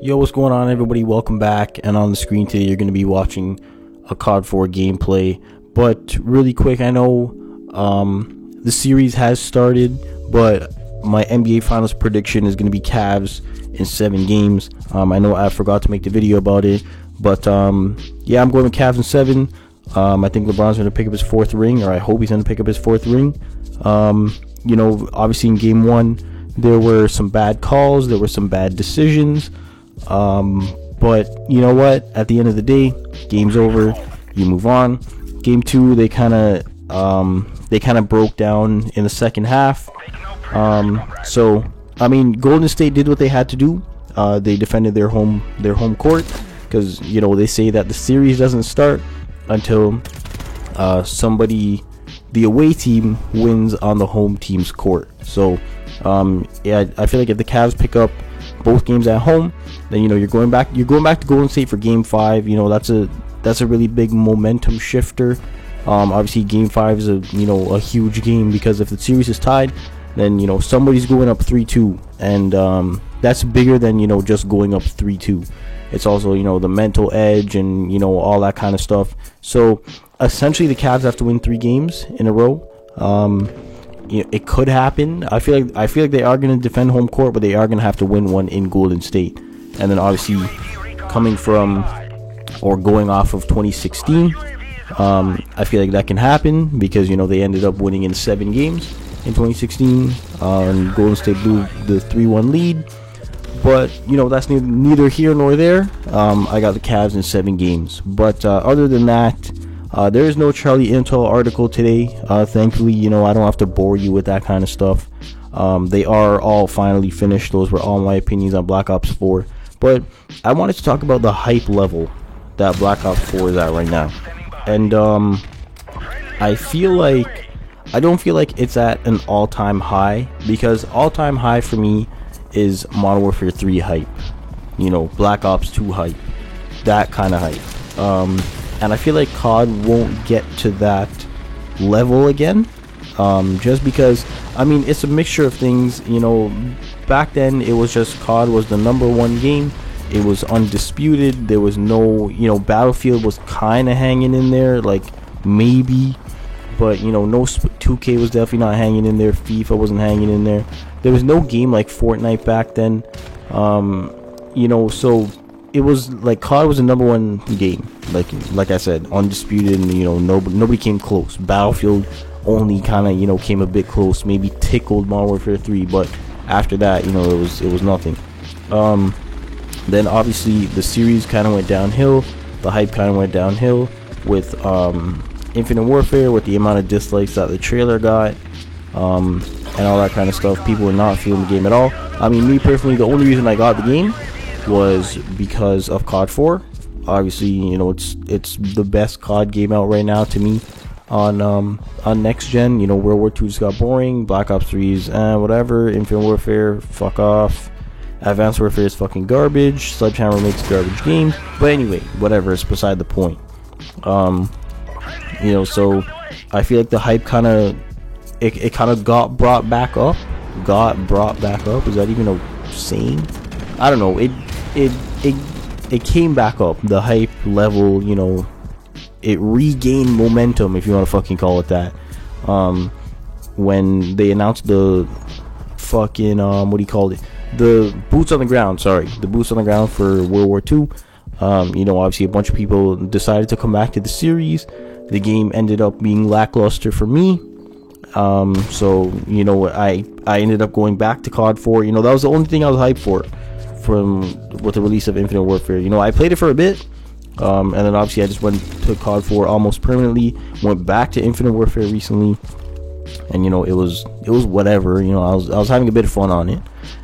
Yo, what's going on, everybody? Welcome back. And on the screen today, you're going to be watching a COD 4 gameplay. But really quick, I know the series has started, but my NBA Finals prediction is going to be Cavs in 7 games. I know I forgot to make the video about it, but yeah, I'm going with Cavs in 7. I think LeBron's going to pick up his 4th ring, or I hope he's going to pick up his 4th ring. You know, obviously in game 1, there were some bad calls, there were some bad decisions. But you know what? At the end of the day, game's over. You move on. Game 2, they kind of broke down in the second half. So I mean, Golden State did what they had to do. They defended their home court, because you know they say that the series doesn't start until the away team wins on the home team's court. So yeah, I feel like if the Cavs pick up both games at home, then you know you're going back to Golden State for game 5. You know, that's a really big momentum shifter. Obviously game 5 is a huge game, because if the series is tied, then you know somebody's going up 3-2, and that's bigger than just going up 3-2. It's also the mental edge and all that kind of stuff. So essentially the Cavs have to win 3 games in a row. It could happen. I feel like they are going to defend home court, but they are going to have to win one in Golden State. And then obviously coming from or going off of 2016, I feel like that can happen, because they ended up winning in 7 games in 2016, and Golden State blew the 3-1 lead. But that's neither here nor there. I got the Cavs in 7 games. But other than that, there is no Charlie Intel article today. Thankfully, I don't have to bore you with that kind of stuff. They are all finally finished. Those were all my opinions on Black Ops 4. But I wanted to talk about the hype level that Black Ops 4 is at right now. And I don't feel like it's at an all-time high, because all-time high for me is Modern Warfare 3 hype. Black Ops 2 hype. That kind of hype. And I feel like COD won't get to that level again, just because it's a mixture of things. Back then it was just COD was the #1 game. It was undisputed. There was no Battlefield was kind of hanging in there, like maybe, but no 2K was definitely not hanging in there. FIFA wasn't hanging in there. There was no game like Fortnite back then. So it was like COD was the #1 game, like I said, undisputed, and nobody came close. Battlefield only kind of came a bit close, maybe tickled Modern Warfare 3, but after that it was nothing. Then obviously the series kind of went downhill. The hype kind of went downhill with Infinite Warfare, with the amount of dislikes that the trailer got, and all that kind of stuff. People were not feeling the game at all. Me personally, the only reason I got the game was because of COD 4. Obviously, it's the best COD game out right now to me on next gen. World War 2 just got boring. Black Ops 3's whatever. Infinite Warfare, fuck off. Advanced Warfare is fucking garbage. Sledgehammer makes garbage games. But anyway, whatever, it's beside the point. So I feel like the hype kind of got brought back up. Is that even a saying? I don't know. It came back up. The hype level, it regained momentum, if you want to fucking call it that. When they announced the fucking the boots on the ground. The boots on the ground for World War II. Obviously a bunch of people decided to come back to the series. The game ended up being lackluster for me. So I ended up going back to COD 4. That was the only thing I was hyped for with the release of Infinite Warfare. I played it for a bit, and then obviously I just went to COD 4 almost permanently. Went back to Infinite Warfare recently, and it was whatever. I was having a bit of fun on it,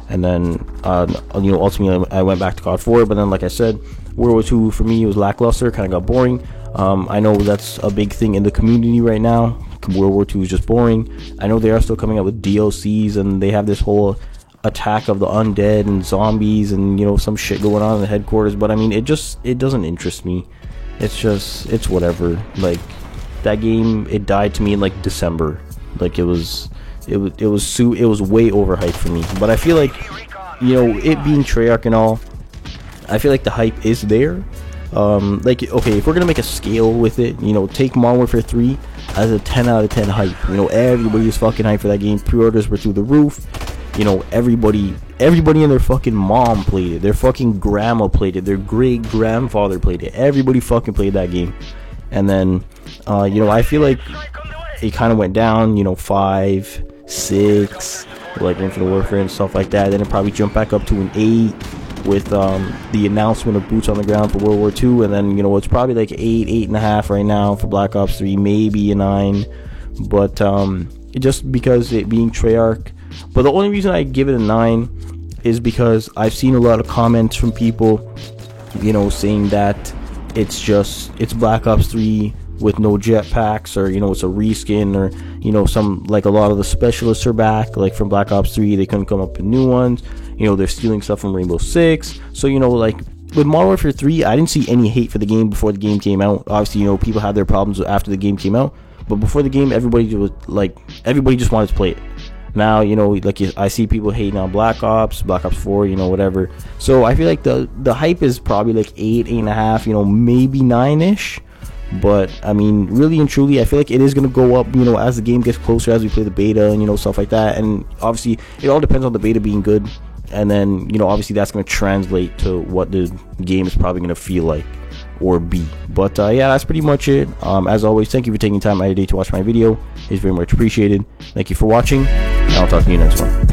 and then ultimately I went back to COD 4. But then, like I said, World War 2 for me was lackluster, kind of got boring. I know that's a big thing in the community right now. World War 2 is just boring. I know they are still coming up with DLCs, and they have this whole attack of the undead and zombies and some shit going on in the headquarters, but it doesn't interest me. It's whatever. Like, that game, it died to me in like December. Like, it was way overhyped for me. But I feel like it being Treyarch and all, I feel like the hype is there. Like, okay, if we're gonna make a scale with it, you know, take Modern Warfare 3 as a 10 out of 10 hype. You know, everybody is fucking hyped for that game. Pre-orders were through the roof. You know, everybody and their fucking mom played it. Their fucking grandma played it. Their great grandfather played it. Everybody fucking played that game. And then, you know, I feel like it kind of went down. You know, 5, 6, like Infinite Warfare and stuff like that. Then it probably jumped back up to an 8 with the announcement of Boots on the Ground for World War II. And then, you know, it's probably like 8, 8.5 right now for Black Ops 3, maybe a 9. But just because it being Treyarch. But the only reason I give it a 9 is because I've seen a lot of comments from people, you know, saying that it's Black Ops 3 with no jetpacks, or, you know, it's a reskin, or, you know, some, like, a lot of the specialists are back, like from Black Ops 3, they couldn't come up with new ones. You know, they're stealing stuff from Rainbow Six. So, you know, like with Modern Warfare 3, I didn't see any hate for the game before the game came out. Obviously, you know, people had their problems after the game came out, but before the game, everybody just wanted to play it. Now, you know, like, I see people hating on Black Ops 4, you know, whatever. So I feel like the hype is probably like 8, 8.5, you know, maybe 9-ish. But I mean, really and truly, I feel like it is going to go up, you know, as the game gets closer, as we play the beta and, you know, stuff like that. And obviously, it all depends on the beta being good. And then, you know, obviously that's going to translate to what the game is probably going to feel like or be. But yeah, that's pretty much it. As always, thank you for taking time out of your day to watch my video. It's very much appreciated. Thank you for watching, and I'll talk to you next one.